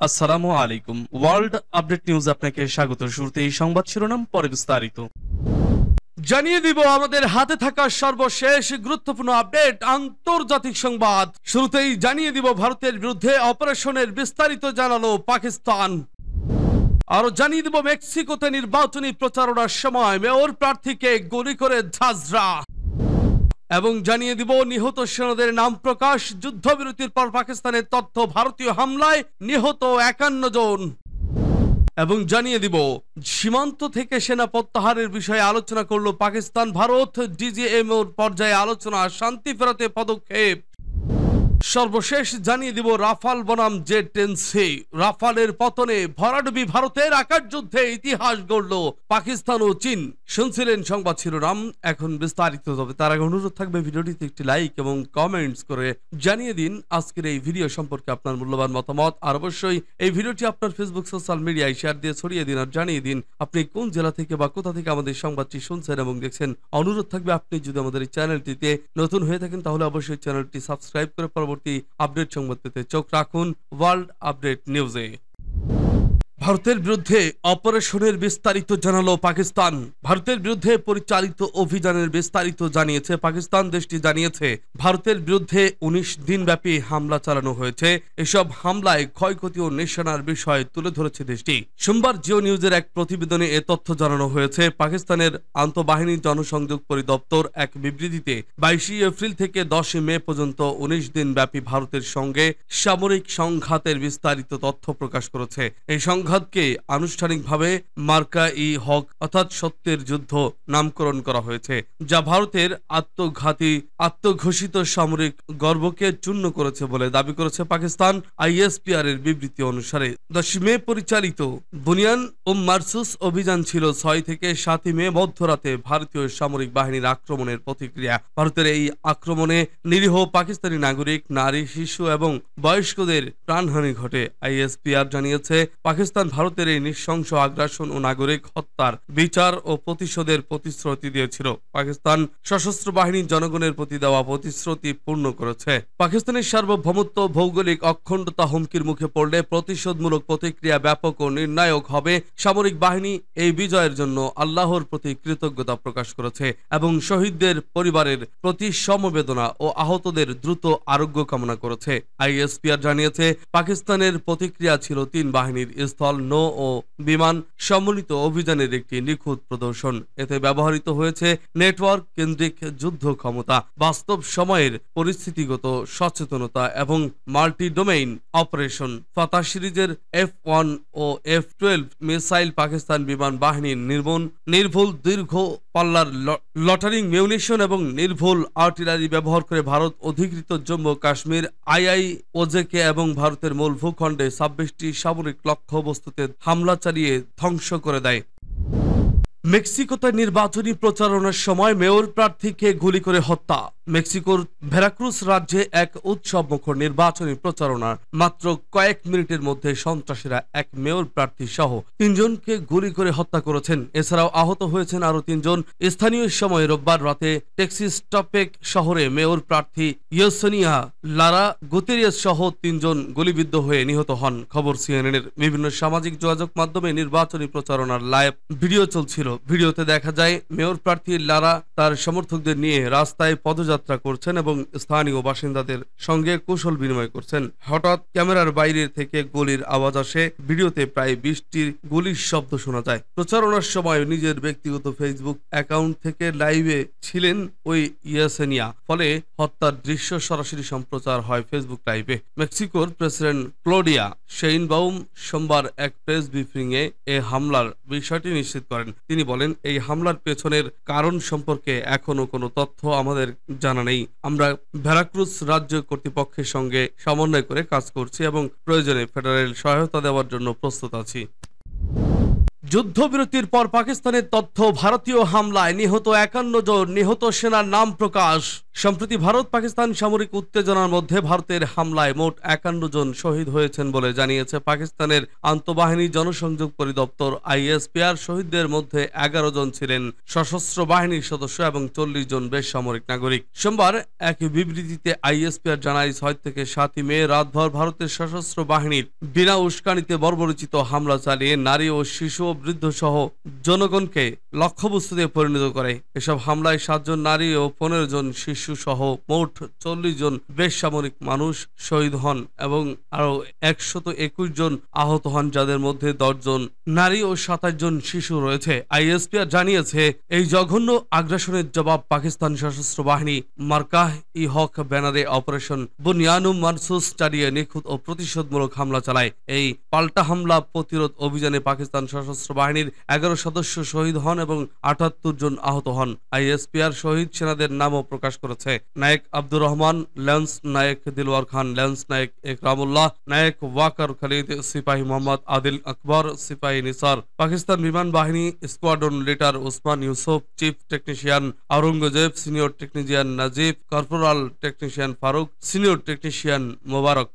আসসালামু আলাইকুম। World update news আপনাকে স্বাগত। শুরুতেই সংবাদ শিরোনাম, পরে বিস্তারিত। জানিয়ে দিব আমাদের হাতে থাকা সর্বশেষ গুরুত্বপূর্ণ আপডেট, আন্তর্জাতিক সংবাদ। শুরুতেই জানিয়ে দিব ভারতের বিরুদ্ধে অপারেশনের বিস্তারিত জানালো পাকিস্তান। আরো জানিয়ে দিব মেক্সিকোতে নির্বাচনী প্রচারণার সময় মেয়র প্রার্থীকে গুলি করে ঝাঁঝরা। এবং জানিয়ে দিব নিহত সেনাদের নাম প্রকাশ, যুদ্ধবিরতির পর পাকিস্তানের তথ্য, ভারতীয় হামলায় নিহত 51 জন। এবং জানিয়ে দিব সীমান্ত থেকে সেনা প্রত্যাহারের বিষয়ে আলোচনা করলো পাকিস্তান ভারত, ডিজিএমওর পর্যায়ে আলোচনা, শান্তি ফেরাতে পদক্ষেপ। সর্বশেষ জানিয়ে দিব রাফাল বনাম জে-10সি, রাফালের পতনে ভরাডুবি ভারতের, আকাশ যুদ্ধে ইতিহাস গড়ল পাকিস্তান ও চীন। শুনছিলেন সংবাদ শিরোনাম, এখন বিস্তারিত হবে। তার আগে অনুরোধ থাকবে ভিডিওটিতে একটি লাইক এবং কমেন্টস করে জানিয়ে দিন আজকের এই ভিডিও সম্পর্কে আপনার মূল্যবান মতামত। আর অবশ্যই এই ভিডিওটি আপনার ফেসবুক সোশ্যাল মিডিয়ায় শেয়ার দিয়ে ছড়িয়ে দিন আর জানিয়ে দিন আপনি কোন জেলা থেকে বা কোথা থেকে আমাদের সংবাদটি শুনছেন এবং দেখছেন। অনুরোধ থাকবে আপনি যদি আমাদের এই চ্যানেলটিতে নতুন হয়ে থাকেন তাহলে অবশ্যই চ্যানেলটি সাবস্ক্রাইব করে পরবর্তী আপডেট সংবাদ পেতে চোখ রাখুন ওয়ার্ল্ড আপডেট নিউজে। ভারতের বিরুদ্ধে অপারেশনের বিস্তারিত জানালো পাকিস্তান। ভারতের বিরুদ্ধে পরিচালিত অভিযানের বিস্তারিত জানিয়েছে পাকিস্তান। দেশটি জানিয়েছে ভারতের বিরুদ্ধে 19 দিনব্যাপী হামলা চালানো হয়েছে। এসব হামলায় ক্ষয়ক্ষতি ও নিশানার বিষয় তুলে ধরেছে দেশটি। সোমবার জিও নিউজের এক প্রতিবেদনে এ তথ্য জানানো হয়েছে। পাকিস্তানের আন্তঃবাহিনী জনসংযোগ পরিদপ্তর এক বিবৃতিতে 22 এপ্রিল থেকে 10 মে পর্যন্ত 19 দিনব্যাপী ভারতের সঙ্গে সামরিক সংঘাতের বিস্তারিত তথ্য প্রকাশ করেছে। এই সংঘাতকে আনুষ্ঠানিকভাবে মার্কা ই হক অর্থাৎ সত্যের যুদ্ধ নামকরণ করা হয়েছে, যা ভারতের আত্মঘোষিত সামরিক গর্বকে চূর্ণ করেছে বলে দাবি করেছে পাকিস্তান। আইএসপিআর এর বিবৃতি অনুসারে 10 মে পরিচালিত বুনিয়ান মারসুস অভিযান ছিল 6 থেকে 7 মে মধ্যরাতে ভারতীয় সামরিক বাহিনীর আক্রমণের প্রতিক্রিয়া। ভারতের এই আক্রমণে নিরীহ পাকিস্তানি নাগরিক, নারী, শিশু এবং বয়স্কদের প্রাণহানি ঘটে। আইএসপিআর জানিয়েছে পাকিস্তান ভারতের এই নৃশংস আগ্রাসন ও নাগরিক হত্যার বিচার ও প্রতিশোধের প্রতিশ্রুতি দিয়েছিল। পাকিস্তান সশস্ত্র বাহিনী জনগণের প্রতি দেওয়া প্রতিশ্রুতি পূর্ণ করেছে। পাকিস্তানের সার্বভৌমত্ব, ভৌগোলিক অখণ্ডতা হুমকির মুখে পড়লে প্রতিশোধমূলক প্রতিক্রিয়া ব্যাপক ও নির্ণায়ক হবে। সামরিক বাহিনী এই বিজয়ের জন্য আল্লাহর প্রতি কৃতজ্ঞতা প্রকাশ করেছে এবং শহীদদের পরিবারের প্রতি সমবেদনা ও আহতদের দ্রুত আরোগ্য কামনা করেছে। আইএসপিআর জানিয়েছে পাকিস্তানের প্রতিক্রিয়া ছিল 3 বাহিনীর স্থল, নৌ ও বিমান সম্মিলিত অভিযানের একটি নিখুঁত প্রদর্শন। এতে ব্যবহৃত হয়েছে নেটওয়ার্ক কেন্দ্রিক যুদ্ধ ক্ষমতা, বাস্তব সময়ের পরিস্থিতিগত সচেতনতা এবং মাল্টি ডোমেইন অপারেশন। ফাতাহ সিরিজের F-1 ও F-12 মিসাইল পাকিস্তান বিমান বাহিনীর নির্ভুল দীর্ঘ পাল্লার লটারিং মিউনিশন এবং নির্ভুল আর্টিলারি ব্যবহার করে ভারত অধিকৃত জম্মু কাশ্মীর, IIOJK এবং ভারতের মূল ভূখণ্ডে 26টি সামরিক লক্ষ্যবস্তুতে হামলা চালিয়ে ধ্বংস করে দেয়। মেক্সিকোতে নির্বাচনী প্রচারণার সময় মেয়র প্রার্থীকে গুলি করে হত্যা। মেক্সিকোর ভেরাক্রুজ রাজ্যে এক উৎসবমুখর নির্বাচনী প্রচারণা মাত্র কয়েক মিনিটের মধ্যে সন্ত্রাসীরা এক মেয়র প্রার্থী সহ 3 জনকে গুলি করে হত্যা করেছেন। এছাড়াও আহত হয়েছেন আরো 3 জন। স্থানীয় সময় রোববার রাতে টেক্সিস্টপেক শহরে মেয়র প্রার্থী ইয়েসেনিয়া লারা গুতেরিয়াস সহ 3 জন গুলিবিদ্ধ হয়ে নিহত হন। খবর CNN এর বিভিন্ন সামাজিক যোগাযোগ মাধ্যমে নির্বাচনী প্রচারণার লাইভ ভিডিও চলছিল। ভিডিওতে দেখা যায় মেয়র প্রার্থী লারা তার সমর্থকদের নিয়ে রাস্তায় পদযাত্রা করছেন এবং স্থানীয় বাসিন্দাদের সঙ্গে কুশল বিনিময় করছেন। হঠাৎ ক্যামেরার বাইরে থেকে গুলির আওয়াজ আসে। ভিডিওতে প্রায় 20টির গুলির শব্দ শোনা যায়। প্রচারণার সময় নিজের ব্যক্তিগত ফেসবুক অ্যাকাউন্ট থেকে লাইভে ছিলেন ওই ইয়েসেনিয়া, ফলে হত্যার দৃশ্য সরাসরি সম্প্রচার হয় ফেসবুক লাইভে। মেক্সিকোর প্রেসিডেন্ট ক্লোডিয়া শেইনবাউম সোমবার এক প্রেস ব্রিফিংয়ে এ হামলার বিষয়টি নিশ্চিত করেন। তিনি বলেন, এই হামলার পেছনের কারণ সম্পর্কে এখনো কোনো তথ্য আমাদের জানা নেই। আমরা ভেরাক্রুজ রাজ্য কর্তৃপক্ষের সঙ্গে সমন্বয় করে কাজ করছি এবং প্রয়োজনে ফেডারেল সহায়তা দেওয়ার জন্য প্রস্তুত আছি। যুদ্ধবিরতির পর পাকিস্তানের তথ্য, ভারতীয় হামলায় নিহত 51 জন, নিহত সেনার নাম প্রকাশ। সম্প্রতি ভারত পাকিস্তান সামরিক উত্তেজনার মধ্যে ভারতের হামলায় মোট ৫১ জন শহীদ হয়েছেন বলে জানিয়েছে পাকিস্তানের আন্তঃবাহিনী জনসংযোগ পরিদপ্তর আইএসপিআর। শহীদদের মধ্যে ১১ জন ছিলেন সশস্ত্র বাহিনীর সদস্য এবং ৪০ জন বেসামরিক নাগরিক। সোমবার এক বিবৃতিতে আইএসপিআর জানায় ৬ থেকে ৭ মে রাতভর ভারতের সশস্ত্র বাহিনীর বিনা উস্কানিতে বর্বরোচিত হামলা চালিয়ে নারী ও শিশু ও বৃদ্ধ সহ জনগণকে লক্ষ্যবস্তুতে পরিণত করে। এসব হামলায় ৭ জন নারী ও ১৫ জন শিশু সহ মোট ৪০ জন বেসামরিক মানুষ শহীদ হন এবং আরো ১২১ জন আহত হন, যাদের মধ্যে ১০ জন নারী ও ২৭ জন শিশু রয়েছে। আইএসপিআর জানিয়েছে এই জঘন্য আগ্রাসনের জবাব পাকিস্তান সশস্ত্র বাহিনী মার্কাহ ই হক ব্যানারে অপারেশন বুনিয়ানুম মারসুস চালিয়ে নিখুঁত ও প্রতিশোধমূলক হামলা চালায়। এই পাল্টা হামলা প্রতিরোধ অভিযানে পাকিস্তান সশস্ত্র বাহিনীর ১১ সদস্য শহীদ হন এবং ৭৮ জন আহত হন। আইএসপিআর শহীদ সেনাদের নামও প্রকাশ করেছে। নায়েক আব্দুর রহমান, ল্যান্স নায়েক দিলওয়ার খান, ল্যান্স নায়েক একরামুল্লাহ, নায়েক ওয়াকার খালিদ, সিপাহী মোহাম্মদ আদিল আকবর, সিপাহী নিসার, পাকিস্তান বিমান বাহিনী squadron leader Osman Yusuf, chief technician Aurangzeb, senior technician Najib, corporal technician Farooq, senior technician Mobarak.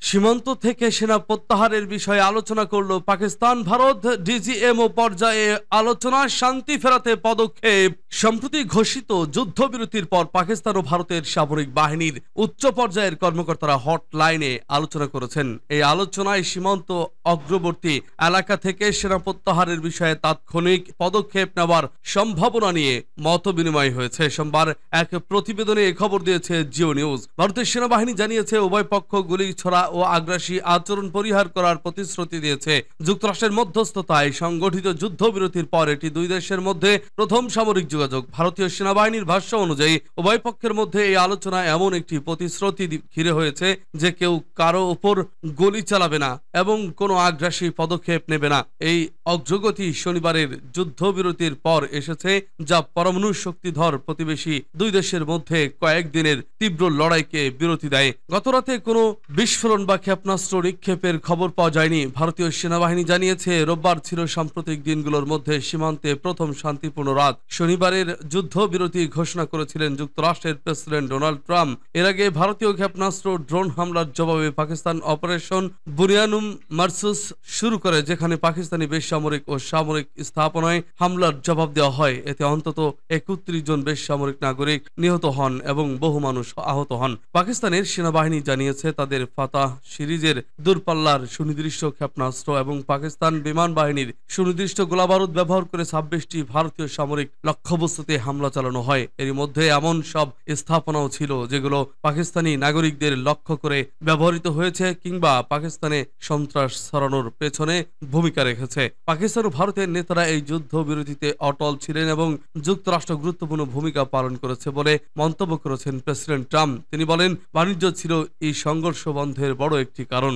সীমান্ত থেকে সেনা প্রত্যাহারের বিষয়ে আলোচনা করল পাকিস্তান ভারত ডিজিএমও পর্যায়ে আলোচনা, শান্তি ফেরাতে পদক্ষেপ। সম্প্রতি ঘোষিত যুদ্ধবিরতির পর পাকিস্তান ও ভারতের সামরিক বাহিনীর উচ্চ পর্যায়ের কর্মকর্তারা হটলাইনে আলোচনা করেছেন। এই আলোচনায় সীমান্ত অগ্রবর্তী এলাকা থেকে সেনা প্রত্যাহারের বিষয়ে তাৎক্ষণিক পদক্ষেপ নেওয়ার সম্ভাবনা নিয়ে মত বিনিময় হয়েছে। সোমবার এক প্রতিবেদনে এ খবর দিয়েছে জিও নিউজ। ভারতের সেনাবাহিনী জানিয়েছে উভয় পক্ষ গুলি ছোড়া ও আগ্রাসী আচরণ পরিহার করার প্রতিশ্রুতি দিয়েছে। যুক্তরাষ্ট্রের মধ্যস্থতায় সংগঠিত যুদ্ধবিরতির পর এটি দুই দেশের মধ্যে প্রথম সামরিক যোগাযোগ। ভারতীয় সেনাবাহিনীর ভাষ্য অনুযায়ী উভয় পক্ষের মধ্যে এই আলোচনা এমন একটি প্রতিশ্রুতি ঘিরে হয়েছে যে কেউ কারো উপর গুলি চালাবে না এবং কোনো আগ্রাসী পদক্ষেপ নেবে না। এই অগ্রগতি শনিবারের যুদ্ধবিরতির পর এসেছে, যা পরমাণু শক্তিধর প্রতিবেশী দুই দেশের মধ্যে কয়েকদিনের তীব্র লড়াইকে বিরতি দেয়। গতরাতে কোনো বিস্ফোরণ বা ক্ষেপণাস্ত্র নিক্ষেপের খবর পাওয়া যায়নি। ভারতীয় সেনাবাহিনী জানিয়েছে রোববার ছিল সাম্প্রতিক দিনগুলোর মধ্যে সীমান্তে প্রথম শান্তিপূর্ণ রাত। শনিবারের যুদ্ধবিরতি ঘোষণা করেছিলেন যুক্তরাষ্ট্রের প্রেসিডেন্ট ডোনাল্ড ট্রাম্প। এর আগে ভারতীয় ক্ষেপণাস্ত্র ড্রোন হামলার জবাবে পাকিস্তান অপারেশন বুনিয়ানুম মারসুস শুরু করে, যেখানে পাকিস্তানি বেসামরিক ও সামরিক স্থাপনায় হামলার জবাব দেওয়া হয়। এতে অন্তত ৩১ জন বেসামরিক নাগরিক নিহত হন এবং বহু মানুষ আহত হন। পাকিস্তানের সেনাবাহিনী জানিয়েছে তাদের ফাতাহ সিরিজের দূরপাল্লার সুনির্দিষ্ট ক্ষেপণাস্ত্র এবং পাকিস্তান বিমান বাহিনীর সুনির্দিষ্ট গোলাবারুদ ব্যবহার করে ২৬টি ভারতীয় সামরিক লক্ষ্যবস্তুতে হামলা চালানো হয়। এর মধ্যে এমন সব স্থাপনাও ছিল যেগুলো পাকিস্তানি নাগরিকদের লক্ষ্য করে ব্যবহৃত হয়েছে কিংবা পাকিস্তানে সন্ত্রাস ছড়ানোর পেছনে ভূমিকা রেখেছে। পাকিস্তান ও ভারতের নেতারা এই যুদ্ধবিরতিতে অটল ছিলেন এবং যুক্তরাষ্ট্র গুরুত্বপূর্ণ ভূমিকা পালন করেছে বলে মন্তব্য করেছেন প্রেসিডেন্ট ট্রাম্প। তিনি বলেন, বাণিজ্য ছিল এই সংঘর্ষ বন্ধের বড় একটি কারণ।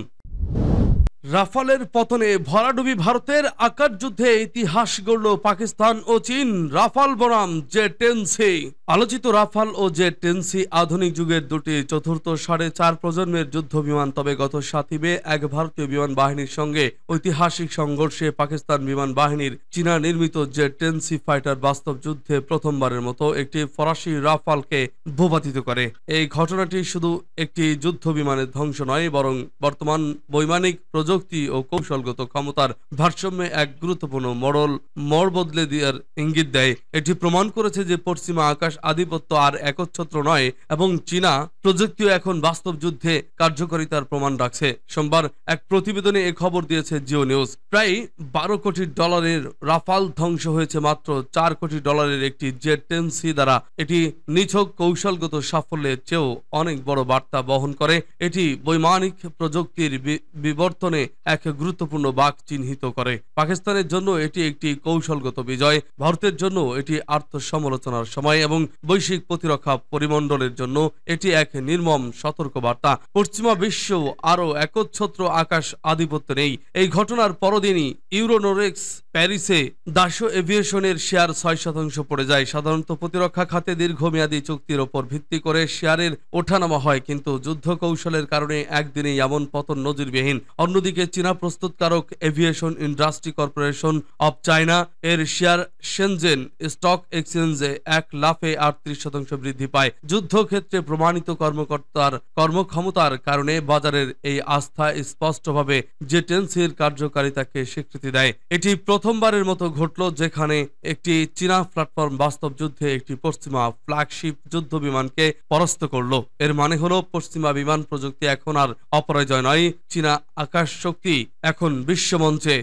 রাফালের পতনে ভরাডুবি ভারতের, আকার যুদ্ধে ইতিহাস গড়ল পাকিস্তান ও চীন। রাফাল বনাম জে-10সি। আলোচিত রাফাল ও জে-10সি আধুনিক যুগের দুটি চতুর্থ ৪.৫ প্রজন্মের যুদ্ধ বিমান। তবে গত ৭ মে এক ভারতীয় বিমান বাহিনীর সঙ্গে ঐতিহাসিক সংঘর্ষে পাকিস্তান বিমান বাহিনীর চীনা নির্মিত জে-10সি ফাইটার বাস্তব যুদ্ধে প্রথমবারের মতো একটি ফরাসি রাফালকে ভূপাতিত করে। এই ঘটনাটি শুধু একটি যুদ্ধ বিমানের ধ্বংস নয়, বরং বর্তমান বৈমানিক প্রযুক্তি ও কৌশলগত ক্ষমতার ভারসাম্যে এক গুরুত্বপূর্ণ মোড় বদলে দেওয়ার ইঙ্গিত দেয়। এটি প্রমাণ করেছে যে পশ্চিমা আকাশ আধিপত্য আর একচ্ছত্র নয় এবং চীনা প্রযুক্তিও এখন বাস্তব যুদ্ধে কার্যকারিতার প্রমাণ রাখছে। সোমবার এক প্রতিবেদনে এ খবর দিয়েছে জিও নিউজ। প্রায় $12 কোটি রাফাল ধ্বংস হয়েছে মাত্র $4 কোটি একটি জে-10সি দ্বারা। এটি নিছক কৌশলগত সাফল্যের চেয়েও অনেক বড় বার্তা বহন করে। এটি বৈমানিক প্রযুক্তির বিবর্তনে এক গুরুত্বপূর্ণ বাঁক চিহ্নিত করে। পাকিস্তানের জন্য এটি একটি কৌশলগত বিজয়, ভারতের জন্য এটি আত্মসমালোচনার সময় এবং বৈশ্বিক প্রতিরক্ষা পরিমণ্ডলের জন্য এটি এক নির্মম সতর্কবার্তা। পশ্চিমা বিশ্ব আরও একচ্ছত্র আকাশ আধিপত্য নেই। এই ঘটনার পরদিনই ইউরোনোরেক্স প্যারিসে দাসো এভিয়েশনের শেয়ার ৬% পড়ে যায়। সাধারণত প্রতিরক্ষা খাতে দীর্ঘমেয়াদী চুক্তির ওপর ভিত্তি করে শেয়ারের ওঠানামা হয়, কিন্তু যুদ্ধ কৌশলের কারণে একদিনেই এমন পতন নজিরবিহীন। অন্যদিকে অন্যদিকে চীনা প্রস্তুতকারক aviation industry corporation of China এর শেয়ার শেনজেন স্টক এক্সচেঞ্জে এক লাফে 38% বৃদ্ধি পায়। যুদ্ধক্ষেত্রে প্রমাণিত কর্মক্ষমতার কারণে বাজারের এই আস্থা স্পষ্টভাবে জেটেন্সির কার্যকারিতাকে স্বীকৃতি দেয়। এটি প্রথমবারের মতো ঘটল যেখানে একটি চীনা প্ল্যাটফর্ম বাস্তব যুদ্ধে একটি পশ্চিমা ফ্ল্যাগশিপ যুদ্ধ বিমানকে পরাস্ত করল। এর মানে হলো পশ্চিমা বিমান প্রযুক্তি এখন আর অপরাজয় নয়, চীনা আকাশ শক্তি এখন বিশ্বমঞ্চে